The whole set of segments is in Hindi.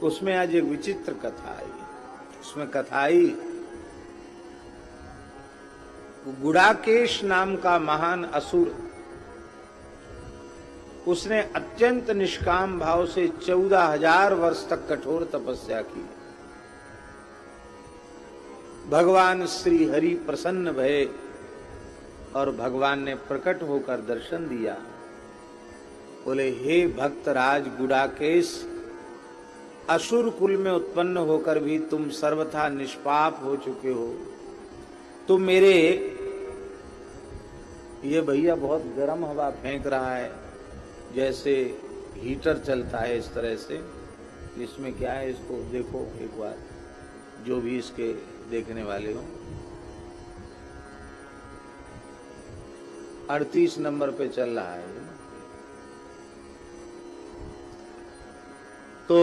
उसमें आज एक विचित्र कथा आई। उसमें कथा आई, गुड़ाकेश नाम का महान असुर, उसने अत्यंत निष्काम भाव से 14,000 वर्ष तक कठोर तपस्या की। भगवान श्री हरि प्रसन्न भये और भगवान ने प्रकट होकर दर्शन दिया। बोले, हे भक्तराज गुड़ाकेश, असुर कुल में उत्पन्न होकर भी तुम सर्वथा निष्पाप हो चुके हो। तुम मेरे, ये भैया बहुत गर्म हवा फेंक रहा है, जैसे हीटर चलता है इस तरह से। इसमें क्या है, इसको देखो एक बार, जो भी इसके देखने वाले हो। 38 नंबर पे चल रहा है। तो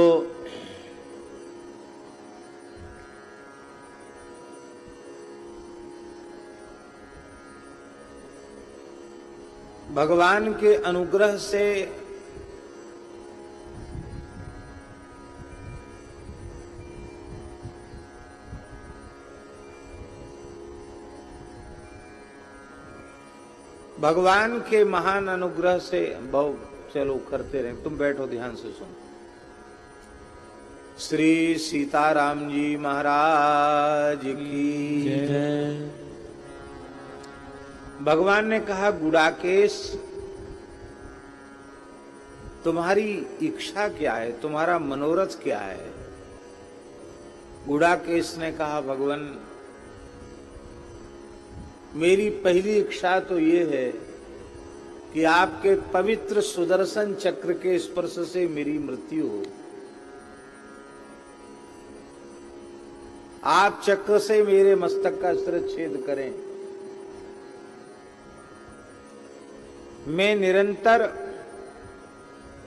भगवान के अनुग्रह से भगवान के महान अनुग्रह से बहुत, चलो करते रहे, तुम बैठो ध्यान से सुनो। श्री सीताराम जी महाराज की जय। भगवान ने कहा, गुड़ाकेश, तुम्हारी इच्छा क्या है, तुम्हारा मनोरथ क्या है? गुड़ाकेश ने कहा, भगवान, मेरी पहली इच्छा तो ये है कि आपके पवित्र सुदर्शन चक्र के स्पर्श से मेरी मृत्यु हो। आप चक्र से मेरे मस्तक का शिरच्छेद करें। मैं निरंतर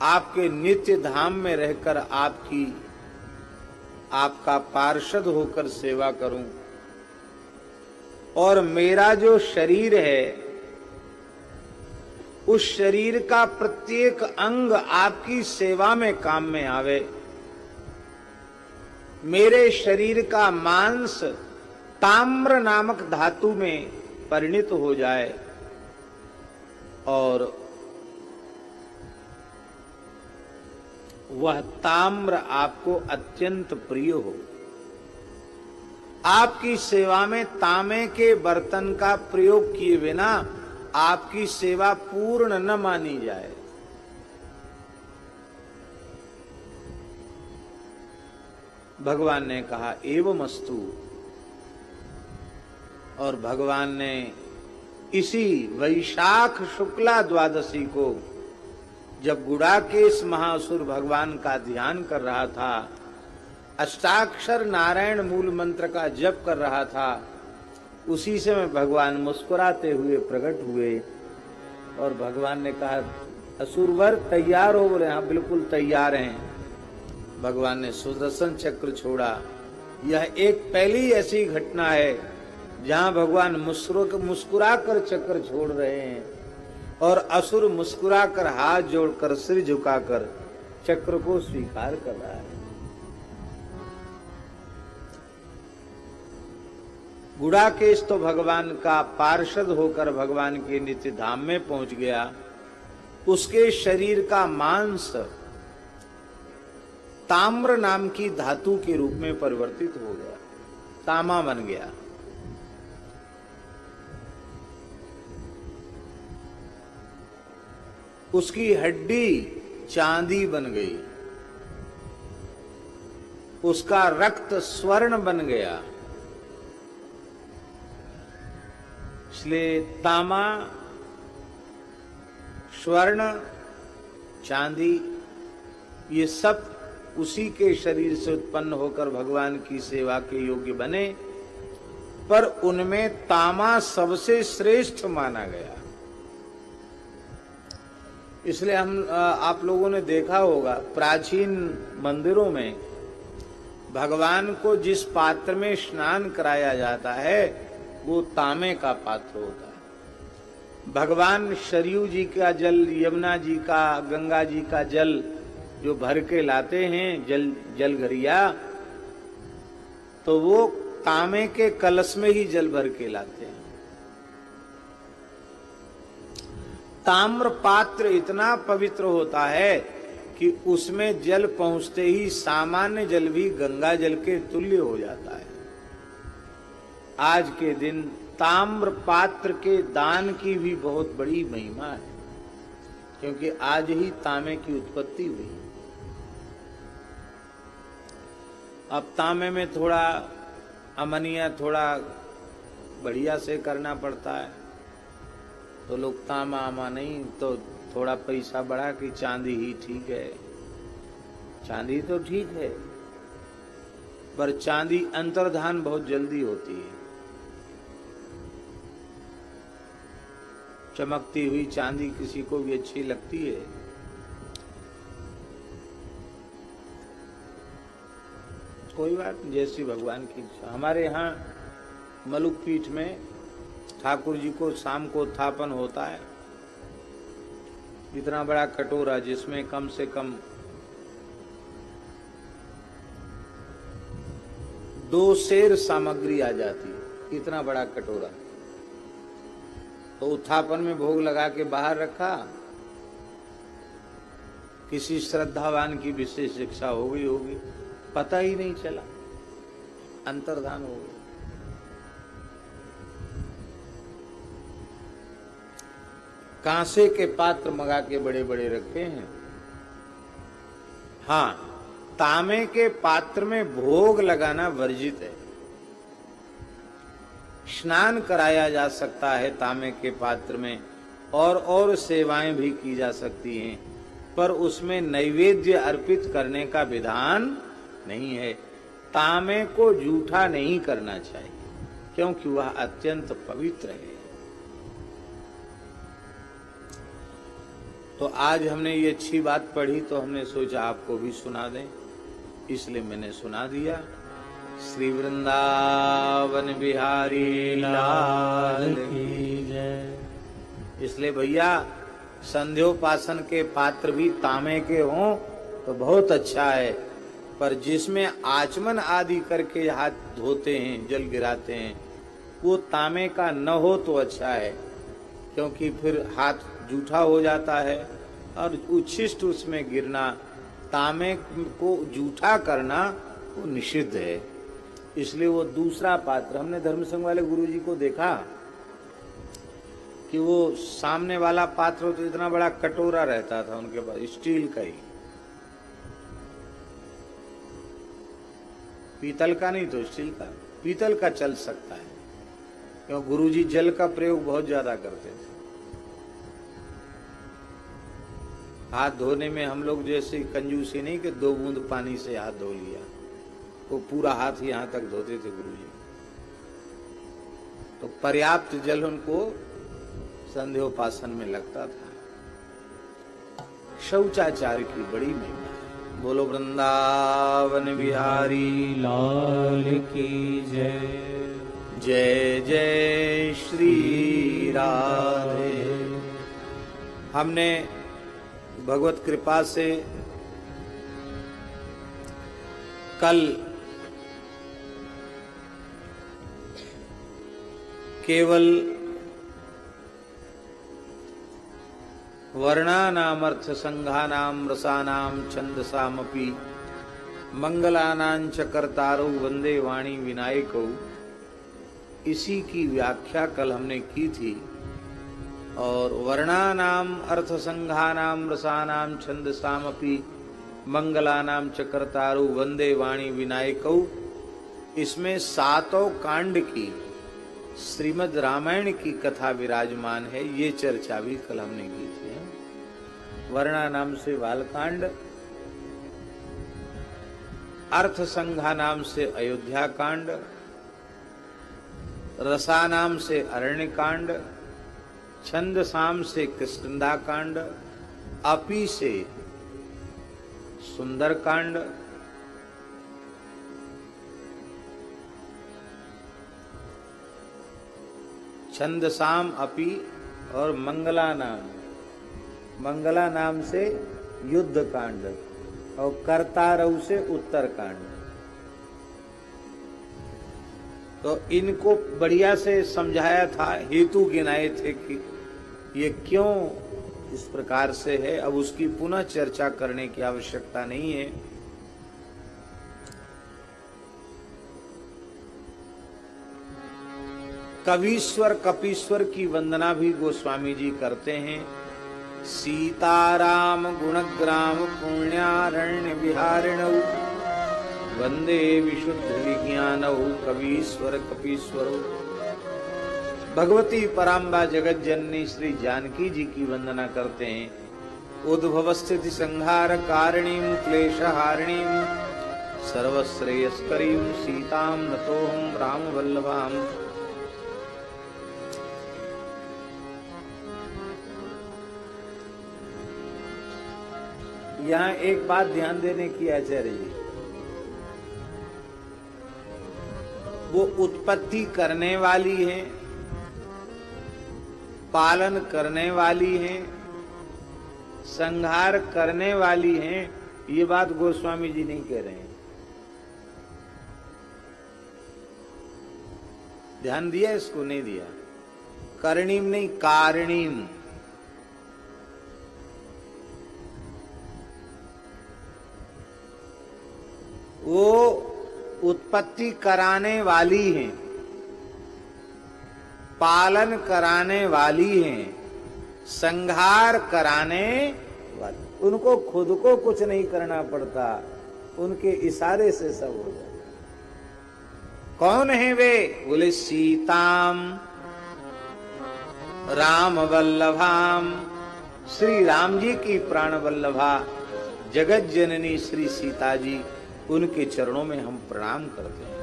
आपके नित्य धाम में रहकर आपका पार्षद होकर सेवा करूं, और मेरा जो शरीर है, उस शरीर का प्रत्येक अंग आपकी सेवा में काम में आवे। मेरे शरीर का मांस ताम्र नामक धातु में परिणित हो जाए और वह ताम्र आपको अत्यंत प्रिय हो। आपकी सेवा में तांबे के बर्तन का प्रयोग किए बिना आपकी सेवा पूर्ण न मानी जाए। भगवान ने कहा, एवमस्तु। और भगवान ने इसी वैशाख शुक्ला द्वादशी को, जब गुड़ाकेश महासुर भगवान का ध्यान कर रहा था, अष्टाक्षर नारायण मूल मंत्र का जप कर रहा था, उसी समय भगवान मुस्कुराते हुए प्रकट हुए। और भगवान ने कहा, असुरवर तैयार हो? बोले, हाँ बिल्कुल तैयार हैं। भगवान ने सुदर्शन चक्र छोड़ा। यह एक पहली ऐसी घटना है जहां भगवान मुस्कुरा कर चक्र छोड़ रहे हैं और असुर मुस्कुरा कर हाथ जोड़कर सिर झुकाकर चक्र को स्वीकार कर रहा है। गुड़ाकेश तो भगवान का पार्षद होकर भगवान के नित्य धाम में पहुंच गया। उसके शरीर का मांस ताम्र नाम की धातु के रूप में परिवर्तित हो गया, तामा बन गया। उसकी हड्डी चांदी बन गई, उसका रक्त स्वर्ण बन गया। इसलिए तामा, स्वर्ण, चांदी, ये सब उसी के शरीर से उत्पन्न होकर भगवान की सेवा के योग्य बने, पर उनमें तामा सबसे श्रेष्ठ माना गया। इसलिए आप लोगों ने देखा होगा, प्राचीन मंदिरों में भगवान को जिस पात्र में स्नान कराया जाता है वो तांबे का पात्र होता है। भगवान सरयू जी का जल, यमुना जी का, गंगा जी का जल जो भर के लाते हैं जल घरिया, तो वो तांबे के कलश में ही जल भर के लाते हैं। ताम्र पात्र इतना पवित्र होता है कि उसमें जल पहुंचते ही सामान्य जल भी गंगा जल के तुल्य हो जाता है। आज के दिन ताम्र पात्र के दान की भी बहुत बड़ी महिमा है, क्योंकि आज ही तांबे की उत्पत्ति हुई। अब तांबे में थोड़ा अमनिया, थोड़ा बढ़िया से करना पड़ता है, तो लोग तांबा आमा नहीं तो थोड़ा पैसा बढ़ा कि चांदी ही ठीक है। चांदी तो ठीक है, पर चांदी अंतर्धान बहुत जल्दी होती है। चमकती हुई चांदी किसी को भी अच्छी लगती है। कोई बात नहीं, जैसी भगवान की इच्छा। हमारे यहाँ मलुक पीठ में ठाकुर जी को शाम को उत्थापन होता है। इतना बड़ा कटोरा जिसमें कम से कम 2 सेर सामग्री आ जाती है, इतना बड़ा कटोरा। तो उत्थापन में भोग लगा के बाहर रखा। किसी श्रद्धावान की विशेष शिक्षा हो गई होगी, पता ही नहीं चला, अंतर्धान हो गया। कांसे के पात्र मंगा के बड़े बड़े रखे हैं। हाँ, तांबे के पात्र में भोग लगाना वर्जित है। स्नान कराया जा सकता है तांबे के पात्र में, और सेवाएं भी की जा सकती हैं, पर उसमें नैवेद्य अर्पित करने का विधान नहीं है। तांबे को जूठा नहीं करना चाहिए, क्योंकि वह अत्यंत पवित्र है। तो आज हमने ये अच्छी बात पढ़ी, तो हमने सोचा आपको भी सुना दें, इसलिए मैंने सुना दिया। श्री वृंदावन बिहारी लाल की जय। इसलिए भैया, संध्योपासन के पात्र भी तांबे के हों तो बहुत अच्छा है, पर जिसमें आचमन आदि करके हाथ धोते हैं, जल गिराते हैं, वो तांबे का न हो तो अच्छा है, क्योंकि फिर हाथ जूठा हो जाता है और उच्छिष्ट उसमें गिरना, तांबे को जूठा करना वो निषिद्ध है। इसलिए वो दूसरा पात्र, हमने धर्म संघ वाले गुरुजी को देखा कि वो सामने वाला पात्र तो इतना बड़ा कटोरा रहता था उनके पास, स्टील का ही, पीतल का नहीं तो स्टील का। पीतल का चल सकता है, क्योंकि गुरुजी जल का प्रयोग बहुत ज्यादा करते थे। हाथ धोने में हम लोग जैसे कंजूसी नहीं कि 2 बूंद पानी से हाथ धो लिया, वो पूरा हाथ ही यहां तक धोते थे गुरुजी। तो पर्याप्त जल उनको संध्योपासन में लगता था। शौचाचार की बड़ी महिमा है। बोलो वृंदावन बिहारी लाल की जय। जय जय श्री राधे। हमने भगवत कृपा से कल केवल वर्णानाम अर्थ संघानाम रसानाम छंदसामपि मंगलानांच कर्तारौ वंदे वाणी विनायकौ, इसी की व्याख्या कल हमने की थी। और वर्णानाम अर्थ संघानाम रसानाम छंदसामपि मंगलानाम च कर्तारौ वंदे वाणी विनायकौ, इसमें 7 कांड की श्रीमद् रामायण की कथा विराजमान है। ये चर्चा भी कल हमने की थी। वर्णा नाम से बालकांड, अर्थ संघा नाम से अयोध्या कांड, रसा नाम से अरण्य कांड, छंद साम से किष्किंधा कांड, अपी से सुंदर कांड, छंद साम अपी और मंगला नाम से युद्ध कांड, और करतारऊ से उत्तरकांड। तो इनको बढ़िया से समझाया था, हेतु गिनाए थे कि ये क्यों इस प्रकार से है। अब उसकी पुनः चर्चा करने की आवश्यकता नहीं है। कवीश्वर कपीश्वर की वंदना भी गोस्वामी जी करते हैं। सीताराम गुणग्राम पुण्यारण्य विहारिणौ वंदे विशुद्ध विज्ञानौ कवीश्वर कपीश्वरौ। भगवती पराम्बा जगत जननी श्री जानकी जी की वंदना करते हैं। उद्भव स्थिति संहार कारिणीं क्लेशहारिणीं सर्वश्रेयस्करीं सीतां नतोऽहं राम वल्लभाम्। यहाँ एक बात ध्यान देने की आचार्य जी, वो उत्पत्ति करने वाली है, पालन करने वाली है, संहार करने वाली है, ये बात गोस्वामी जी नहीं कह रहे हैं। ध्यान दिया इसको? नहीं दिया। करणीम नहीं, कारणीम। वो उत्पत्ति कराने वाली हैं, पालन कराने वाली हैं, संहार कराने वाली। उनको खुद को कुछ नहीं करना पड़ता, उनके इशारे से सब हो जाता। कौन है वे? बोले सीताम राम वल्लभाम। श्री राम जी की प्राण वल्लभा जगत जननी श्री सीता जी, उनके चरणों में हम प्रणाम करते हैं।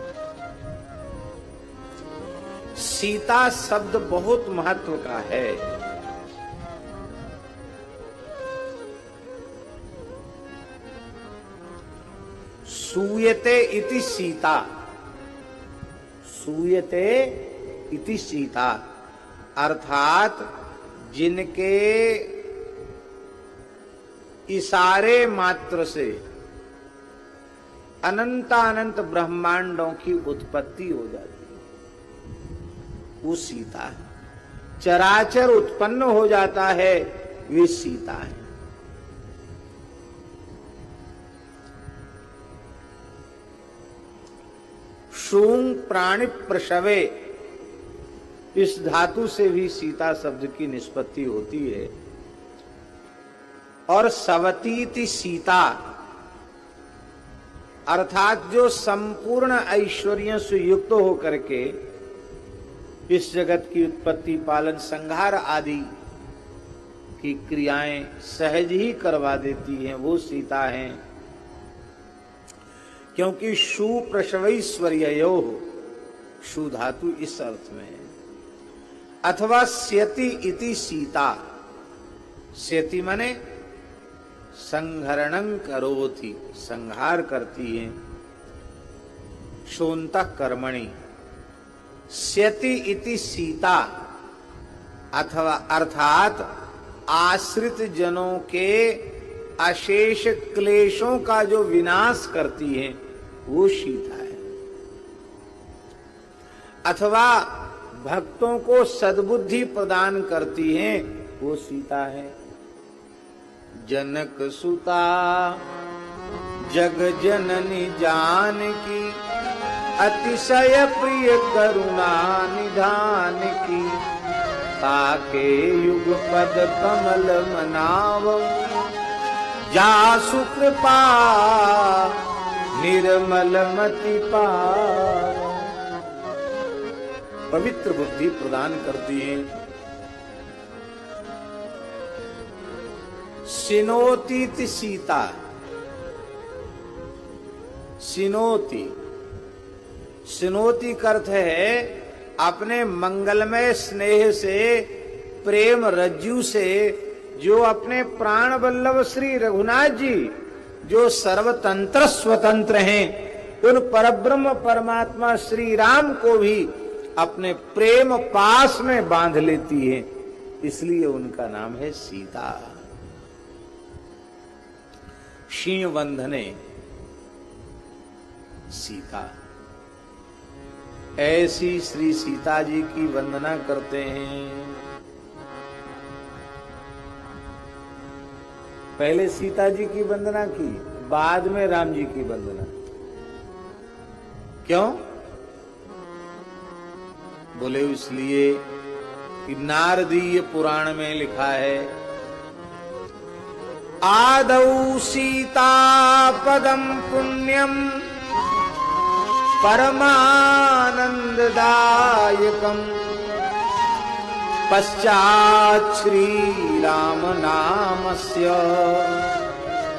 सीता शब्द बहुत महत्व का है। सूयते इति सीता, सूयते इति सीता अर्थात जिनके इशारे मात्र से अनंतानंत ब्रह्मांडों की उत्पत्ति हो जाती है, वो सीता है। चराचर उत्पन्न हो जाता है, वे सीता है। शूंग प्राणि प्रसवे, इस धातु से भी सीता शब्द की निष्पत्ति होती है। और सवतीति सीता अर्थात जो संपूर्ण ऐश्वर्यों से युक्त होकर के इस जगत की उत्पत्ति पालन संहार आदि की क्रियाएं सहज ही करवा देती हैं, वो सीता हैं। क्योंकि शु प्रसवैश्वर्यो, शु धातु इस अर्थ में है। अथवा स्यति इति सीता, स्यति माने संहरणं करोति, संहार करती है। शोन्तः कर्मणि, स्यति इति सीता अथवा अर्थात आश्रित जनों के अशेष क्लेशों का जो विनाश करती है, वो सीता है। अथवा भक्तों को सद्बुद्धि प्रदान करती है, वो सीता है। जनक सुता जग जननी जानकी, अतिशय प्रिय करुणा निधान की। ताके युग पद कमल मनाव, जासु कृपा निर्मल मति पाव। पवित्र बुद्धि प्रदान करती है। सिनोती सीता, सिनोती, सिनोती का अर्थ है अपने मंगलमय स्नेह से, प्रेम रज्जु से जो अपने प्राण वल्लभ श्री रघुनाथ जी जो सर्वतंत्र स्वतंत्र हैं, उन परब्रह्म परमात्मा श्री राम को भी अपने प्रेम पास में बांध लेती है, इसलिए उनका नाम है सीता। क्षीण बंधने सीता, ऐसी श्री सीता जी की वंदना करते हैं। पहले सीता जी की वंदना की, बाद में राम जी की वंदना। क्यों? बोले इसलिए कि नारदीय पुराण में लिखा है, आदौ सीता पदम पुण्यम परमानंददायकम पश्चात् श्री राम नामस्य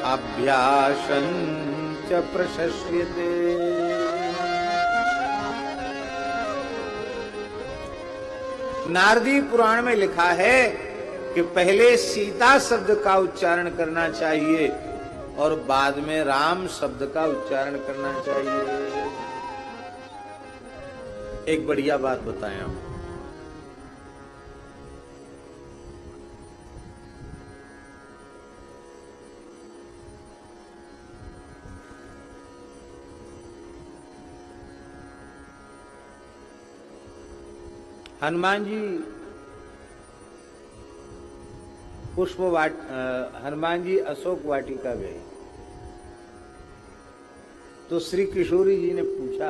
अभ्यासं च प्रशस्यते। नारदी पुराण में लिखा है कि पहले सीता शब्द का उच्चारण करना चाहिए और बाद में राम शब्द का उच्चारण करना चाहिए। एक बढ़िया बात बताएं हम, हनुमान जी हनुमान जी अशोक वाटिका गए तो श्री किशोरी जी ने पूछा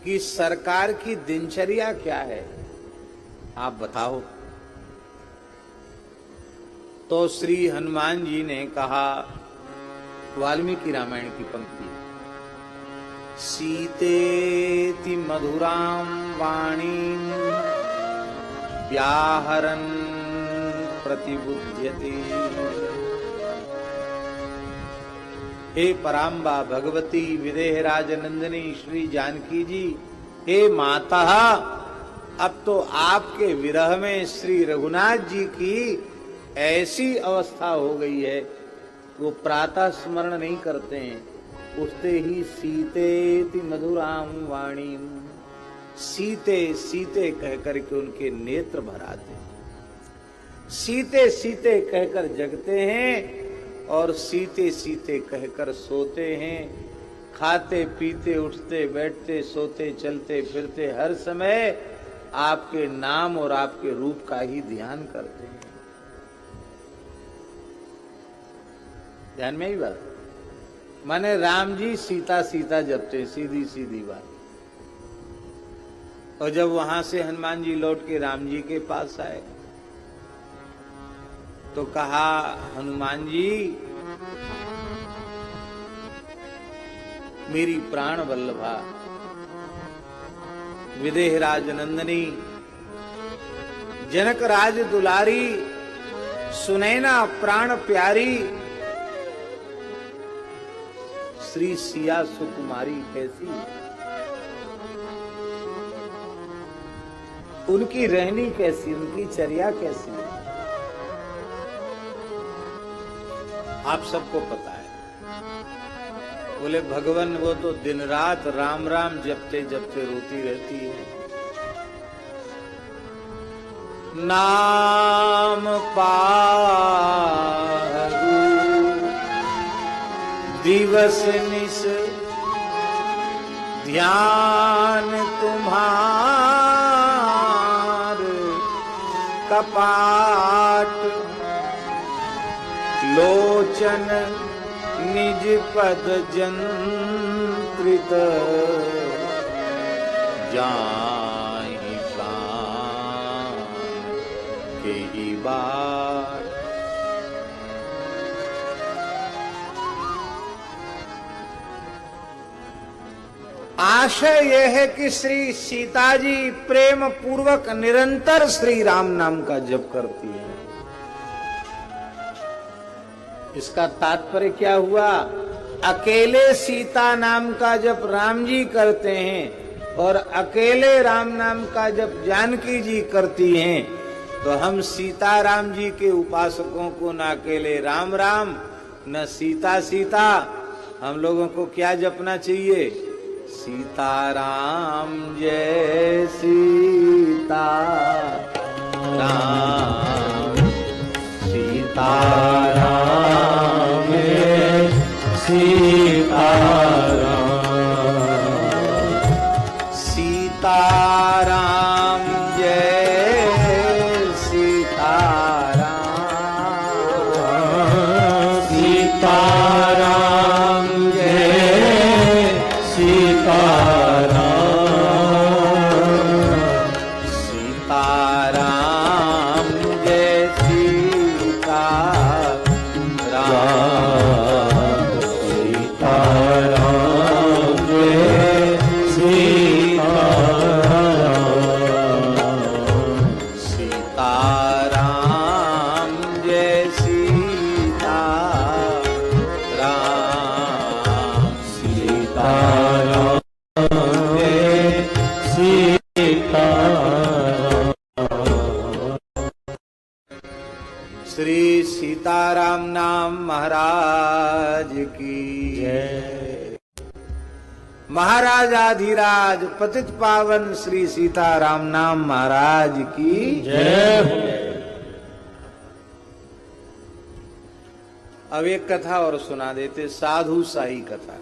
कि सरकार की दिनचर्या क्या है, आप बताओ। तो श्री हनुमान जी ने कहा, वाल्मीकि रामायण की पंक्ति, सीतेति मधुरां वाणीं व्याहरन् प्रतिबुध्यते। हे पराम्बा भगवती विदेहराज नंदिनी श्री जानकी जी, हे माता, अब तो आपके विरह में श्री रघुनाथ जी की ऐसी अवस्था हो गई है, वो प्रातः स्मरण नहीं करते हैं, उठते ही सीतेति मधुराम वाणी, सीते सीते कहकर के उनके नेत्र भर आते हैं, सीते सीते कहकर जगते हैं और सीते सीते कहकर सोते हैं। खाते पीते उठते बैठते सोते चलते फिरते हर समय आपके नाम और आपके रूप का ही ध्यान करते हैं। ध्यान में ही बात, माने राम जी सीता सीता जपते, सीधी सीधी बात। और जब वहां से हनुमान जी लौट के राम जी के पास आए तो कहा, हनुमान जी मेरी प्राण वल्लभा विदेहराज नंदनी, जनक राज दुलारी, सुनैना प्राण प्यारी श्री सिया सुकुमारी कैसी, उनकी रहनी कैसी, उनकी चर्या कैसी, आप सबको पता है। बोले भगवान वो तो दिन रात राम राम जपते जपते रोती रहती है। नाम पाहु दिवस निस ध्यान तुम्हार, कपाट लोचन निज पद जंत्रित, जाहि प्राण के ही बार। आशय यह है कि श्री सीता जी प्रेम पूर्वक निरंतर श्री राम नाम का जप करती है। इसका तात्पर्य क्या हुआ? अकेले सीता नाम का जप राम जी करते हैं और अकेले राम नाम का जप जानकी जी करती हैं, तो हम सीता राम जी के उपासकों को न अकेले राम राम न सीता सीता, हम लोगों को क्या जपना चाहिए? सीताराम जय सीता राम, सीता सीताराम सीताराम सीताराम जय सीताराम सीताराम जय सीताराम सीताराम जय सीताराम सीताराम जय सीताराम सीताराम जय सीताराम सीताराम जय सीताराम श्री सीताराम नाम महाराज की जय। महाराजाधिराज पतित पावन श्री सीताराम नाम महाराज की जय हो। अब एक कथा और सुना देते, साधु साई कथा।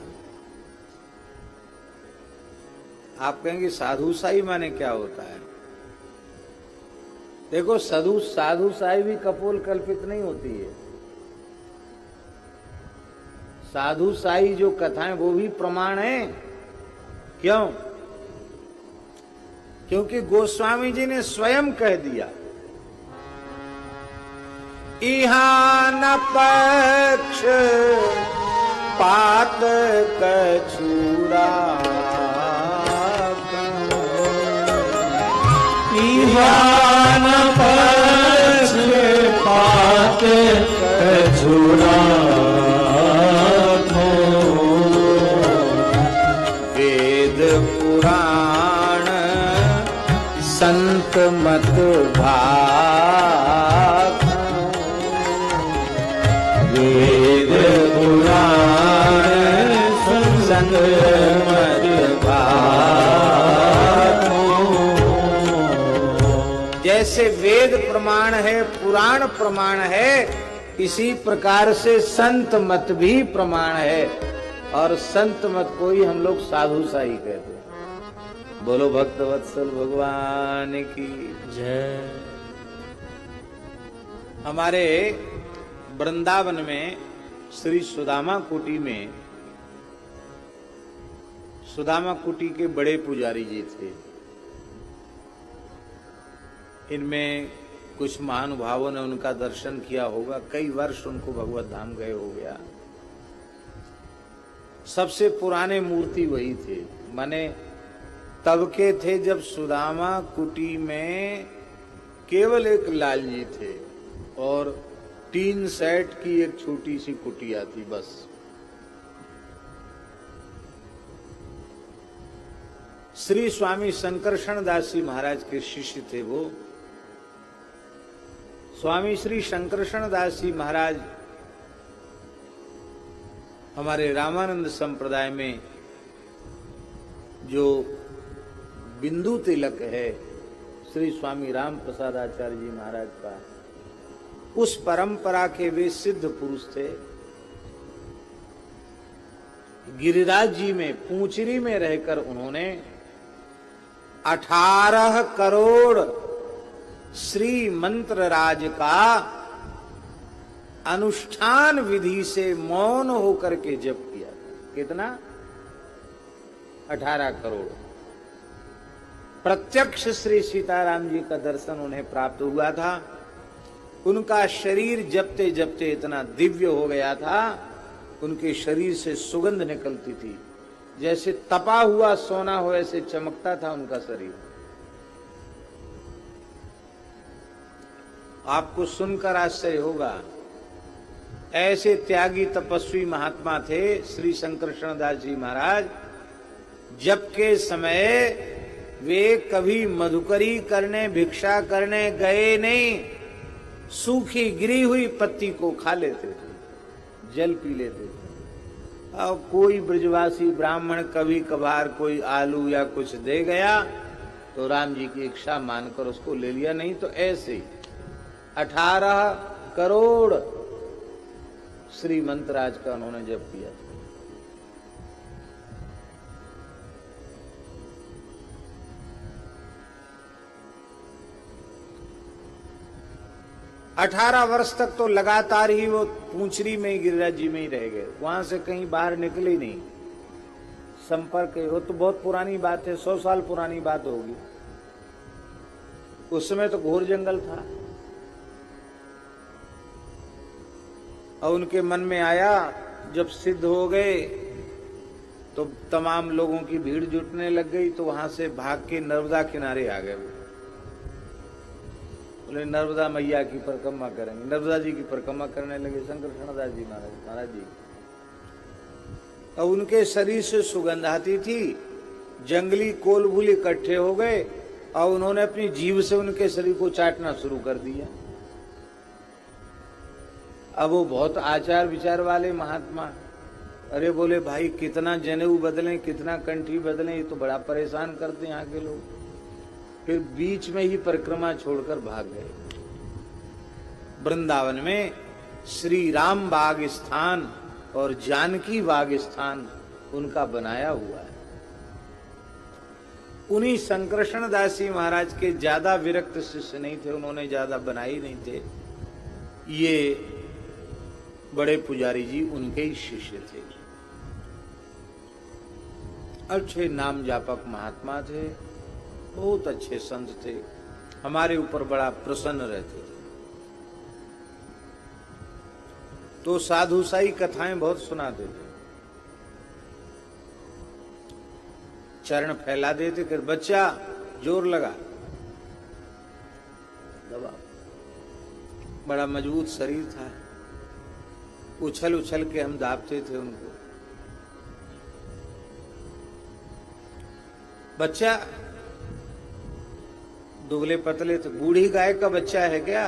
आप कहेंगे साधु साई माने क्या होता है? देखो, साधु साई भी कपोल कल्पित नहीं होती है। साधु साई जो कथाएं वो भी प्रमाण है। क्यों? क्योंकि गोस्वामी जी ने स्वयं कह दिया, इहां न पक्ष पात कछूरा ईहान पक्ष पात कछूरा वेद पुराण संत मत भाग वेद पुराण संत मत भाग। जैसे वेद प्रमाण है, पुराण प्रमाण है, इसी प्रकार से संत मत भी प्रमाण है। और संत मत को ही हम लोग साधु साई कहते हैं। बोलो भक्त वत्सल भगवान की जय। हमारे वृंदावन में श्री सुदामा कुटी में, सुदामा कुटी के बड़े पुजारी जी थे। इनमें कुछ महानुभावों ने उनका दर्शन किया होगा। कई वर्ष उनको भगवत धाम गए हो गया। सबसे पुराने मूर्ति वही थे। माने तब के थे जब सुदामा कुटी में केवल एक लाल जी थे और 3 सेट की एक छोटी सी कुटिया थी बस। श्री स्वामी शंकरषण दास जी महाराज के शिष्य थे वो। स्वामी श्री शंकरषण दास जी महाराज हमारे रामानंद संप्रदाय में जो बिंदु तिलक है श्री स्वामी राम प्रसाद आचार्य जी महाराज का, उस परंपरा के वे सिद्ध पुरुष थे। गिरिराज जी में पूंचरी में रहकर उन्होंने 18 करोड़ श्री मंत्र राज का अनुष्ठान विधि से मौन होकर के जप किया। कितना? 18 करोड़। प्रत्यक्ष श्री सीताराम जी का दर्शन उन्हें प्राप्त हुआ था। उनका शरीर जपते जपते इतना दिव्य हो गया था, उनके शरीर से सुगंध निकलती थी, जैसे तपा हुआ सोना हो ऐसे चमकता था उनका शरीर। आपको सुनकर आश्चर्य होगा, ऐसे त्यागी तपस्वी महात्मा थे श्री शंकरषण दास जी महाराज। जब के समय वे कभी मधुकरी करने, भिक्षा करने गए नहीं, सूखी गिरी हुई पत्ती को खा लेते थे, जल पी लेते थे। अब कोई ब्रजवासी ब्राह्मण कभी कभार कोई आलू या कुछ दे गया तो राम जी की इच्छा मानकर उसको ले लिया, नहीं तो ऐसे 18 करोड़ श्री मंत्राज का उन्होंने जप किया था। 18 वर्ष तक तो लगातार ही वो पूंछरी में ही गिरिराज जी में ही रह गए, वहां से कहीं बाहर निकले ही नहीं। संपर्क, वो तो बहुत पुरानी बात है, 100 साल पुरानी बात होगी। उस समय तो घोर जंगल था। और उनके मन में आया, जब सिद्ध हो गए तो तमाम लोगों की भीड़ जुटने लग गई, तो वहां से भाग के नर्मदा किनारे आ गए। बोले नर्मदा मैया की परिक्रमा करेंगे। नर्मदा जी की परिक्रमा करने लगे शंकर शरणदास जी महाराज जी। और उनके शरीर से सुगंध आती थी। जंगली कोलभूल इकट्ठे हो गए और उन्होंने अपनी जीभ से उनके शरीर को चाटना शुरू कर दिया। अब वो बहुत आचार विचार वाले महात्मा, अरे बोले भाई कितना जनेऊ बदलें, कितना कंठी बदलें, ये तो बड़ा परेशान करते हैं यहाँ के लोग। फिर बीच में ही परिक्रमा छोड़कर भाग गए। वृंदावन में श्री राम बाग स्थान और जानकी बाग स्थान उनका बनाया हुआ है। उन्हीं शंकरशरण दास जी महाराज के ज्यादा विरक्त शिष्य नहीं थे, उन्होंने ज्यादा बनाए नहीं थे। ये बड़े पुजारी जी उनके ही शिष्य थे। अच्छे नाम जापक महात्मा थे, बहुत अच्छे संत थे, हमारे ऊपर बड़ा प्रसन्न रहते थे। तो साधुसाई कथाएं बहुत सुनाते थे, चरण फैला देते कि बच्चा जोर लगा, दबा। बड़ा मजबूत शरीर था, उछल उछल के हम दाबते थे उनको। बच्चा दुबले पतले थे, बूढ़ी गाय का बच्चा है क्या,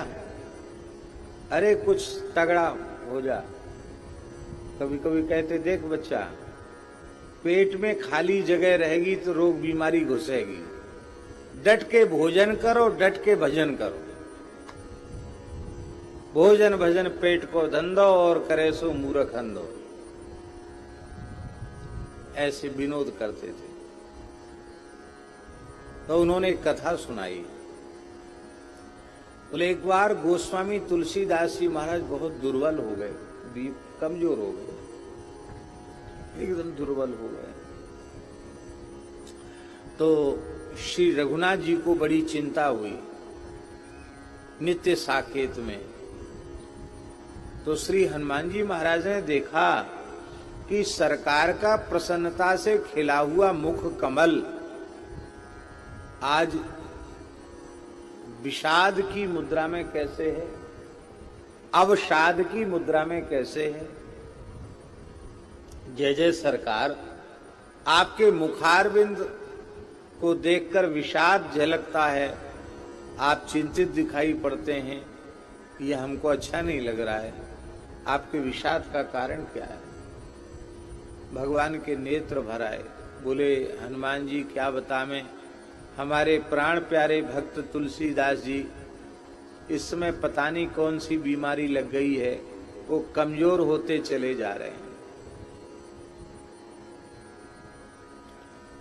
अरे कुछ तगड़ा हो जा। कभी कभी कहते देख बच्चा, पेट में खाली जगह रहेगी तो रोग बीमारी घुसेगी, डट के भोजन करो, डट के भजन करो। भोजन भजन पेट को धंधो और करे सो मूर्ख अंधो। ऐसे विनोद करते थे। तो उन्होंने एक कथा सुनाई। बोले एक बार गोस्वामी तुलसीदास जी महाराज बहुत दुर्बल हो गए, कमजोर हो गए, एकदम दुर्बल हो गए। तो श्री रघुनाथ जी को बड़ी चिंता हुई नित्य साकेत में। तो श्री हनुमान जी महाराज ने देखा कि सरकार का प्रसन्नता से खिला हुआ मुख कमल आज विषाद की मुद्रा में कैसे है, अवसाद की मुद्रा में कैसे है। जय जय सरकार, आपके मुखारविंद को देखकर विषाद झलकता है, आप चिंतित दिखाई पड़ते हैं, यह हमको अच्छा नहीं लग रहा है। आपके विषाद का कारण क्या है? भगवान के नेत्र भर आए। बोले हनुमान जी क्या बतावें, हमारे प्राण प्यारे भक्त तुलसीदास जी इस समय पता नहीं कौन सी बीमारी लग गई है, वो कमजोर होते चले जा रहे हैं,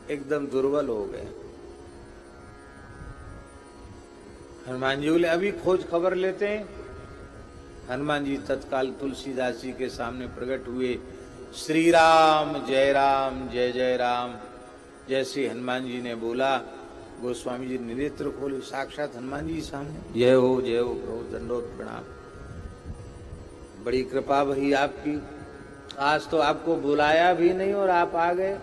एकदम दुर्बल हो गए। हनुमान जी बोले अभी खोज खबर लेते हैं। हनुमान जी तत्काल तुलसीदास जी के सामने प्रकट हुए। श्री राम जय जय राम। जैसे हनुमान जी ने बोला, गोस्वामी जी ने नेत्र खोले, साक्षात हनुमान जी सामने। जय हो प्रभु, दंडोत प्रणाम, बड़ी कृपा भई आपकी। आज तो आपको बुलाया भी नहीं और आप आ गए।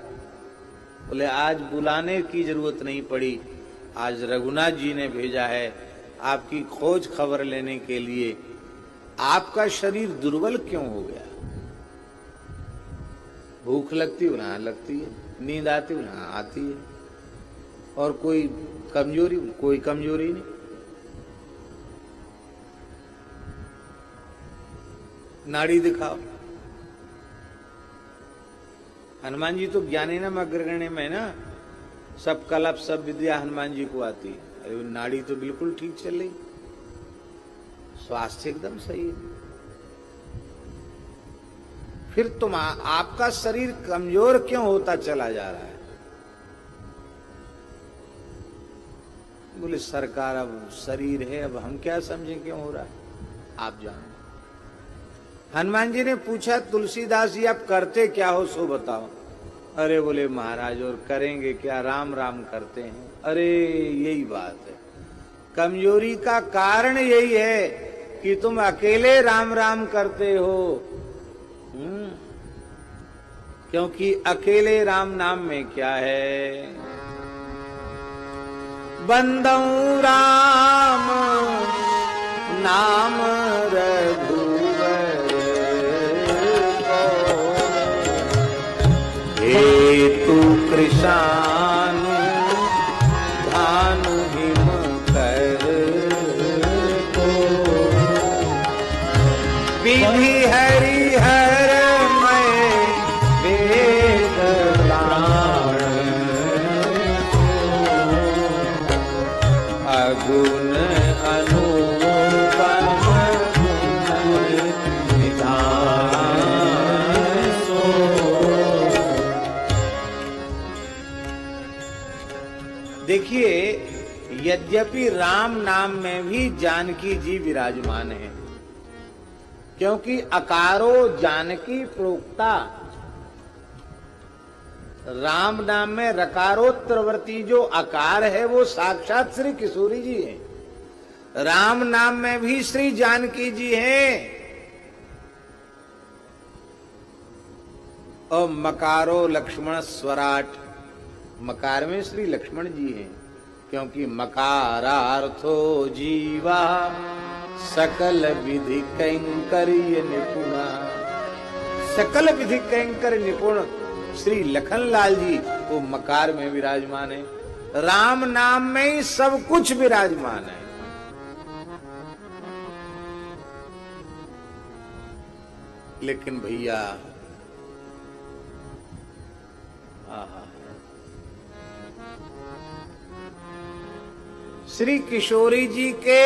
बोले आज बुलाने की जरूरत नहीं पड़ी, आज रघुनाथ जी ने भेजा है आपकी खोज खबर लेने के लिए। आपका शरीर दुर्बल क्यों हो गया? भूख लगती है ना लगती है, नींद आती है ना आती है, और कोई कमजोरी नहीं। नाड़ी दिखाओ। हनुमान जी तो ज्ञानेनम अग्रगण्य में ना, सब कलप, सब विद्या हनुमान जी को आती है। अरे नाड़ी तो बिल्कुल ठीक चल रही। स्वास्थ्य एकदम सही है। फिर आपका शरीर कमजोर क्यों होता चला जा रहा है? बोले सरकार अब शरीर है, अब हम क्या समझें क्यों हो रहा है, आप जानो। हनुमान जी ने पूछा तुलसीदास जी आप करते क्या हो सो बताओ। अरे बोले महाराज और करेंगे क्या, राम राम करते हैं। अरे यही बात है, कमजोरी का कारण यही है कि तुम अकेले राम राम करते हो। क्योंकि अकेले राम नाम में क्या है, बंदऊ राम नाम रघुवर हेतु कृषानु भानु हिम कर को विधि हरिहर गुण अनुपम सो। देखिए यद्यपि राम नाम में भी जानकी जी विराजमान है, क्योंकि अकारो जानकी प्रोक्ता। राम नाम में रकारोत्तरवर्ती जो आकार है वो साक्षात श्री किशोरी जी हैं। राम नाम में भी श्री जानकी जी हैं और मकारो लक्ष्मण स्वराट, मकार में श्री लक्ष्मण जी हैं। क्योंकि मकारार्थो जीवा सकल विधि कैंकर्य निपुणा, सकल विधि कैंकर निपुण श्री लखनलाल जी वो मकार में विराजमान है। राम नाम में ही सब कुछ विराजमान है। लेकिन भैया श्री किशोरी जी के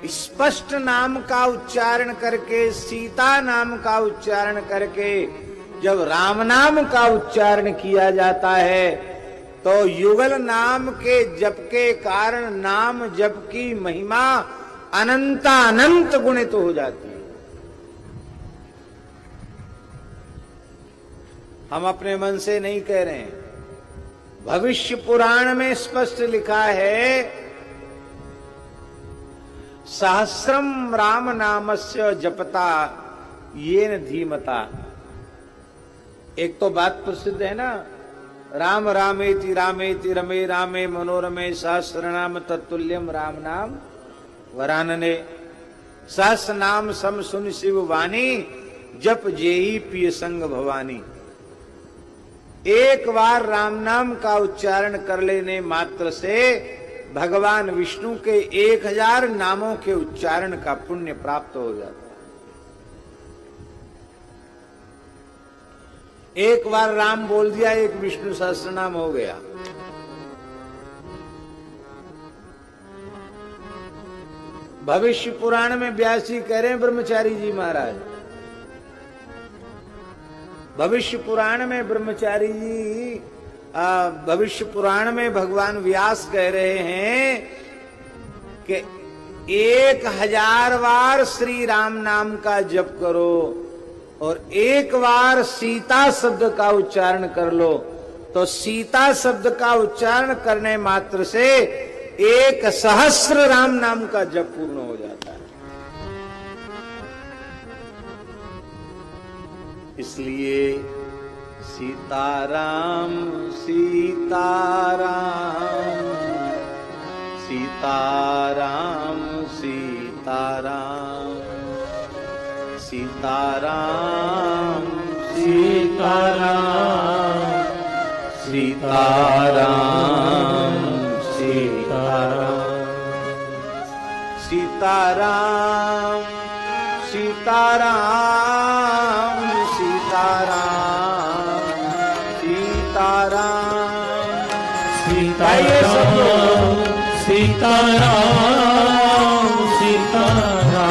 स्पष्ट नाम का उच्चारण करके, सीता नाम का उच्चारण करके जब राम नाम का उच्चारण किया जाता है तो युगल नाम के जप के कारण नाम जप की महिमा अनंता अनंत गुणित हो जाती है। हम अपने मन से नहीं कह रहे हैं, भविष्य पुराण में स्पष्ट लिखा है सहस्रम राम नामस्य जपता येन धीमता। एक तो बात प्रसिद्ध है ना, राम रामेति रामेति रमे रामे मनोरमे सहस्रनाम तत्तुल्यम राम नाम वरानने। सहस्र नाम सम सुन शिव वाणी जप जेई पिय संग भवानी। एक बार राम नाम का उच्चारण कर लेने मात्र से भगवान विष्णु के 1000 नामों के उच्चारण का पुण्य प्राप्त हो जाता है। एक बार राम बोल दिया, एक विष्णु सहस्त्र नाम हो गया। भविष्य पुराण में व्यास जी कह रहे हैं ब्रह्मचारी जी महाराज, भविष्य पुराण में ब्रह्मचारी जी, भविष्य पुराण में भगवान व्यास कह रहे हैं कि 1000 बार श्री राम नाम का जप करो और एक बार सीता शब्द का उच्चारण कर लो, तो सीता शब्द का उच्चारण करने मात्र से 1000 राम नाम का जप पूर्ण हो जाता है। इसलिए सीताराम सीताराम सीताराम सीताराम सीताराम सीताराम सीताराम सीताराम सीताराम सीताराम सीताराम सीताराम सीताराम सीताराम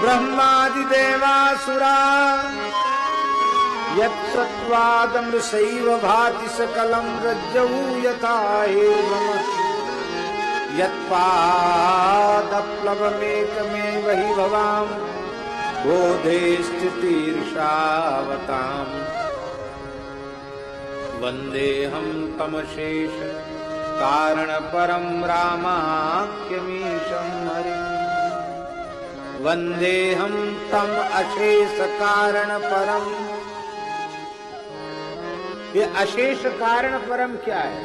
ब्रह्मादि देवासुरा यत्सत्त्वादमृषैव भाति सकलं रज्जौ यथा एवं यत्पादप्लवमेकमेव हि भवाम बोधे स्थितिर्षावताम् वन्देऽहं तमशेष कारणपरं रामाख्यमीशं हरिम् वन्देऽहं तम अशेष कारण परम। ये अशेष कारण परम क्या है?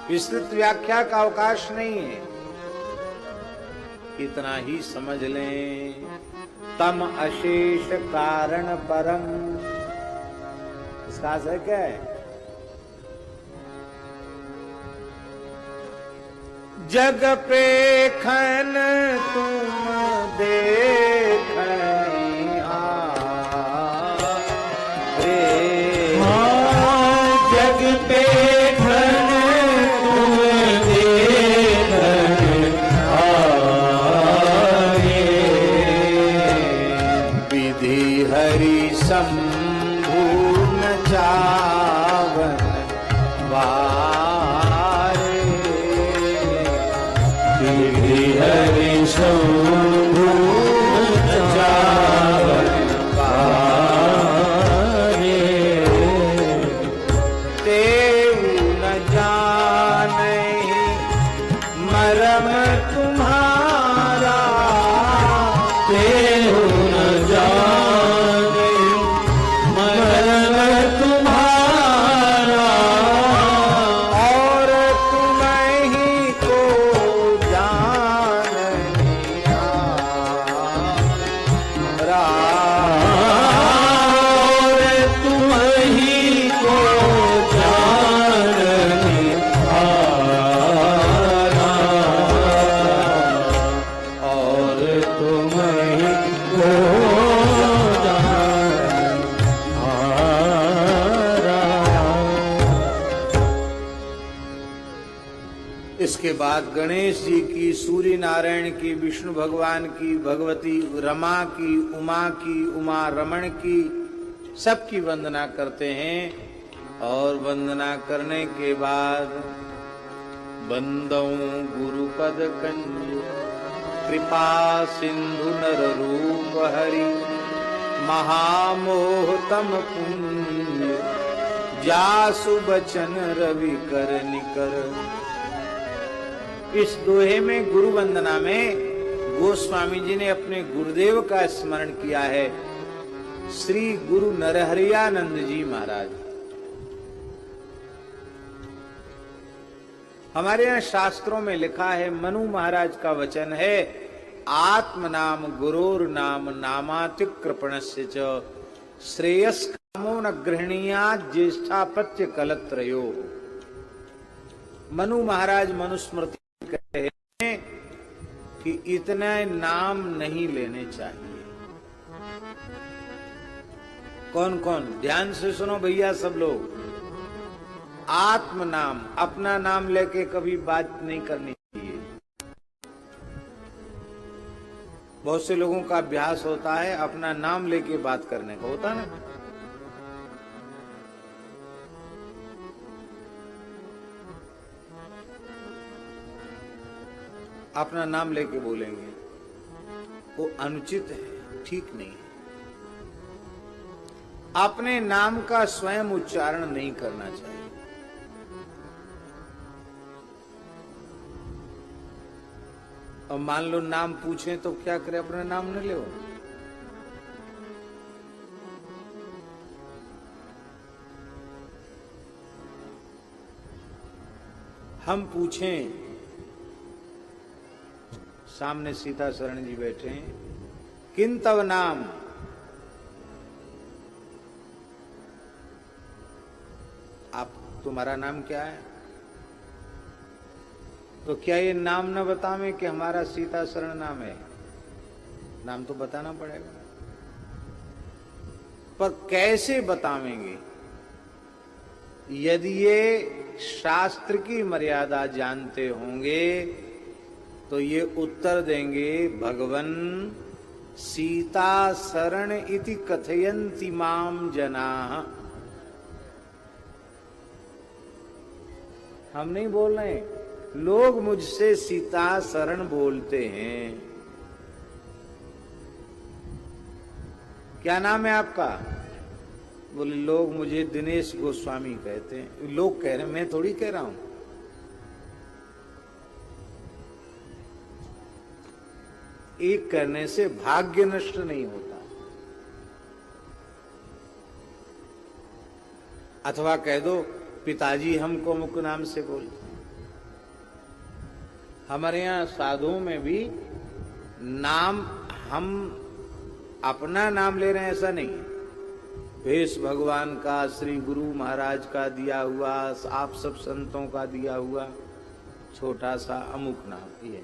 विस्तृत व्याख्या का अवकाश नहीं है, इतना ही समझ लें। तम अशेष कारण परम, इसका अर्थ क्या है? जग पेखन तुम देखनिहारे, जग पेखन तुम देखनिहारे, विधि हरि शंभु न चावन हरि शंभु चावन पारे, तेऊ न जाने मरम तुम्हारा, तेऊ न जाने मरम तुम्हारा, और तुम ही को इसके बाद गणेश जी की, सूर्य नारायण की, विष्णु भगवान की, भगवती रमा की, उमा रमण की, सबकी वंदना करते हैं। और वंदना करने के बाद बंदौ गुरुपद कंज कृपा सिंधु नर रूप हरि महामोहतम पुण्य जासु बचन रवि कर निकर। इस दोहे में गुरु वंदना में गोस्वामी जी ने अपने गुरुदेव का स्मरण किया है, श्री गुरु नरहरियानंद जी महाराज। हमारे यहाँ शास्त्रों में लिखा है, मनु महाराज का वचन है, आत्म नाम गुरोर नाम नामातिकृपणस्य च श्रेयस कामो न गृहणीयात् ज्येष्ठापत्य कलत्रयो। मनु महाराज मनुस्मृति कहते हैं कि इतने नाम नहीं लेने चाहिए। कौन कौन? ध्यान से सुनो भैया सब लोग। आत्म नाम, अपना नाम लेके कभी बात नहीं करनी चाहिए। बहुत से लोगों का अभ्यास होता है अपना नाम लेके बात करने का, होता ना। अपना नाम लेके बोलेंगे, वो अनुचित है, ठीक नहीं है। अपने नाम का स्वयं उच्चारण नहीं करना चाहिए। और मान लो नाम पूछे तो क्या करे, अपना नाम न लो। हम पूछें, सामने सीता शरण जी बैठे हैं, किन तव नाम? आप, तुम्हारा नाम क्या है? तो क्या ये नाम न बतावे कि हमारा सीता शरण नाम है? नाम तो बताना पड़ेगा, पर कैसे बतावेंगे? यदि ये शास्त्र की मर्यादा जानते होंगे तो ये उत्तर देंगे भगवन सीता शरण इति कथयन्ति माम जनाः। हम नहीं बोल रहे, लोग मुझसे सीता शरण बोलते हैं। क्या नाम है आपका? बोले लोग मुझे दिनेश गोस्वामी कहते हैं। लोग कह रहे हैं, मैं थोड़ी कह रहा हूं। एक करने से भाग्य नष्ट नहीं होता। अथवा कह दो पिताजी हमको मुख नाम से बोलते हैं। हमारे यहां साधुओं में भी नाम, हम अपना नाम ले रहे हैं ऐसा नहीं है। वेश भगवान का, श्री गुरु महाराज का दिया हुआ, आप सब संतों का दिया हुआ छोटा सा अमुक नाम, ये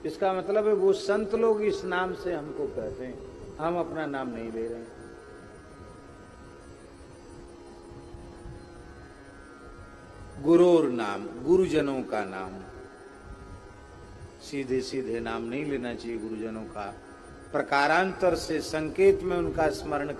इसका मतलब है वो संत लोग इस नाम से हमको कहते हैं, हम अपना नाम नहीं ले रहे हैं। गुरोर नाम, गुरुजनों का नाम, सीधे सीधे नाम नहीं लेना चाहिए गुरुजनों का। प्रकारांतर से संकेत में उनका स्मरण कर